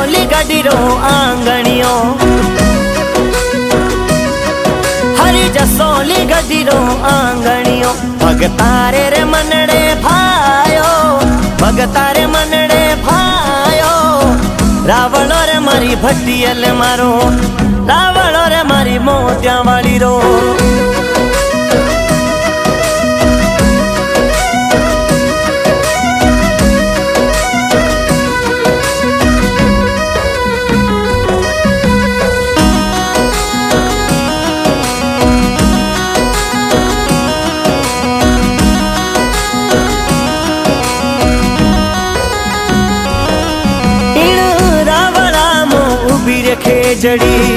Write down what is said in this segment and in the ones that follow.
जसोली गडीरो आंगणियों हरी जसोली गडीरो आंगणियों भगतारे रे मनड़े भायो भगतारे मनड़े भायो रावलो रे मारी भटियल मारो रावलो रे मारी मोत्या वाली रो खेजड़ी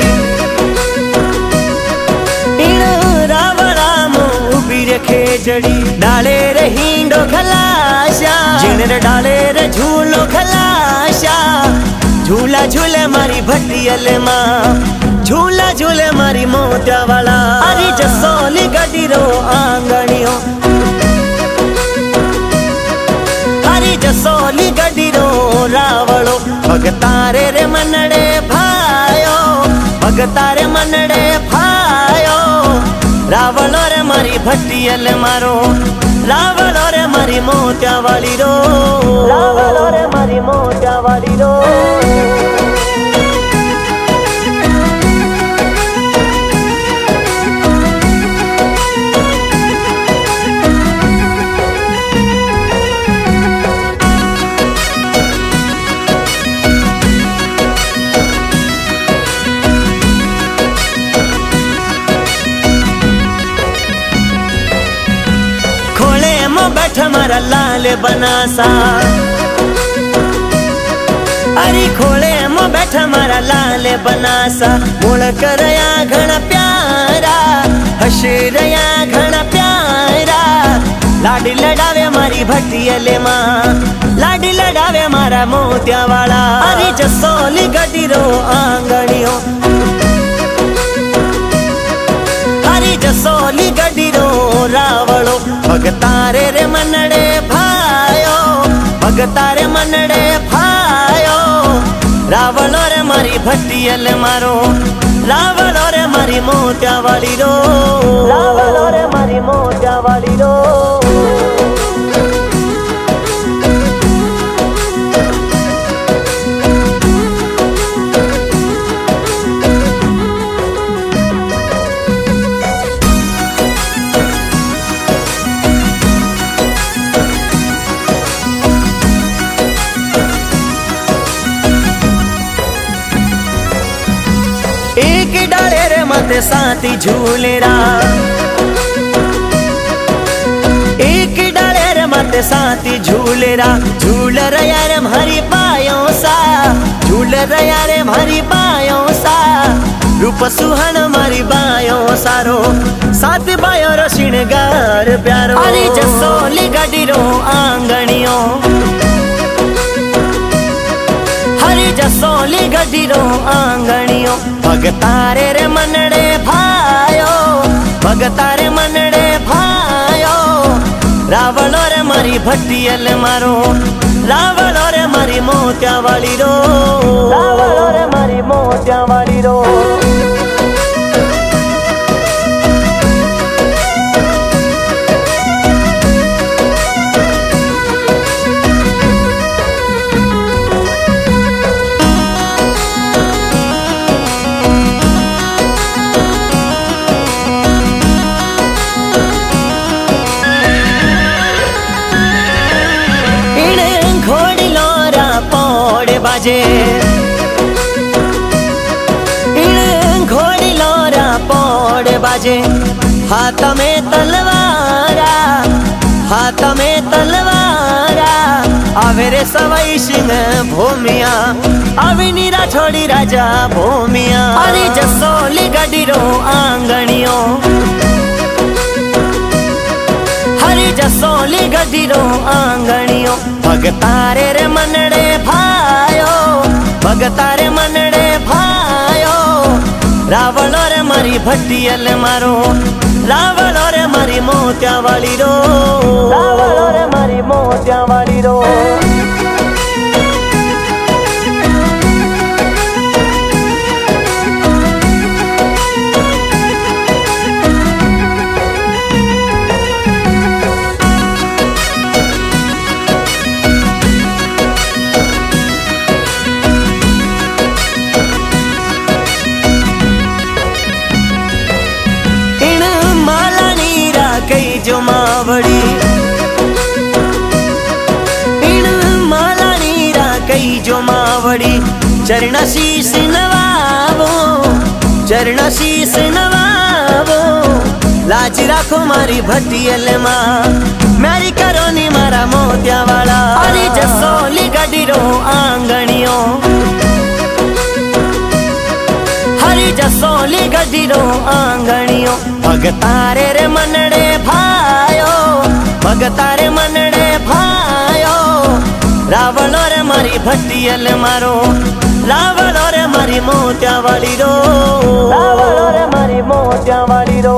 रावणाम उभी रे खेजड़ी डाले रे हिंडो खलाशा जिनरे डाले रे झूलो खलाशा झूला झूले मारी भटियल माँ झूला झूले मारी मोत्या वाला हरी जसोली गडीरो आंगणियों हरी जसोली गडीरो रावलो भगतारे रे मनड़े भगतारे मनड़े भायो रावलो रे मारी भटियल मारो रावलो रे मारी मोत्या वाली रो रावलो रे मारी मोत्या वाली रो बैठ मारा लाल बनासा अरे खोले मो बैठ मारा लाल बनासा मुड़ करया घना प्यारा हशरया घना प्यारा लाडी लड़ावे मारी भटियल माँ लाडी लड़ावे मारा मोत्या वाला अरे जसोली गडीरो आंगणियों हरी जसोली गडीरो रावलो भगतारे रे मनड़े भायो भगतारे मनड़े भायो रावलो रे मारी भटियल मारो रावलो रे मारी मोत्या वाली रो रावलो रे मारी मोत्या वाली रो एक डाले रे मत साथी झूलेरा एक डाले रे मत साथी झूलेरा झूल रया रे हरी पायों सा झूल रया रे हरी पायों सा रूप सुहन मारी बायों सारो साथ बायो रो श्रृंगार प्यारो अरे जसोली गडीरो आंगणियों हरी जसोली गडीरो आंगणियों भगतारे रे मनड़े भायो भगतारे मनड़े भायो रावलो रे मारी भटियल मारो रावलो रे मारी मोत्या वाली रो रावलो रे मारी मोत्या वाली रो बाजे घोड़ी लोरा पोड़ बाजे हाथ में तलवारा हाथ में तलवारा आवे रे सवाई सिंह भूमिया आवी नीरा छोड़ी राजा भूमिया अरे जसोली गडीरो आंगणियों हरी जसोली गडीरो आंगणियों भगतारे रे मनड़े भायो भगतारे मनड़े भायो रावलो रे मारी भटियल मारो रावलो रे मारी मोत्या वाली रो रावलो रे मारी मोत्या वाली रो जो मावड़ी इन मालानी रा कई जो मावड़ी चरण शीश नवावो चरण शीश नवावो लाज राखो मारी भटियल मां मेरी करो नी मारा मोतिया वाला अरे जसोली गडीरो आंगणियो हरी जसोली गडीरो आंगणियो भगतारे रे मनड़े भायो भगतारे मनड़े भायो रावलो रे मारी भटियल मारो रावलो रे मारी मोतिया वाली रो रावलो रे मारी मोतिया वाली रो।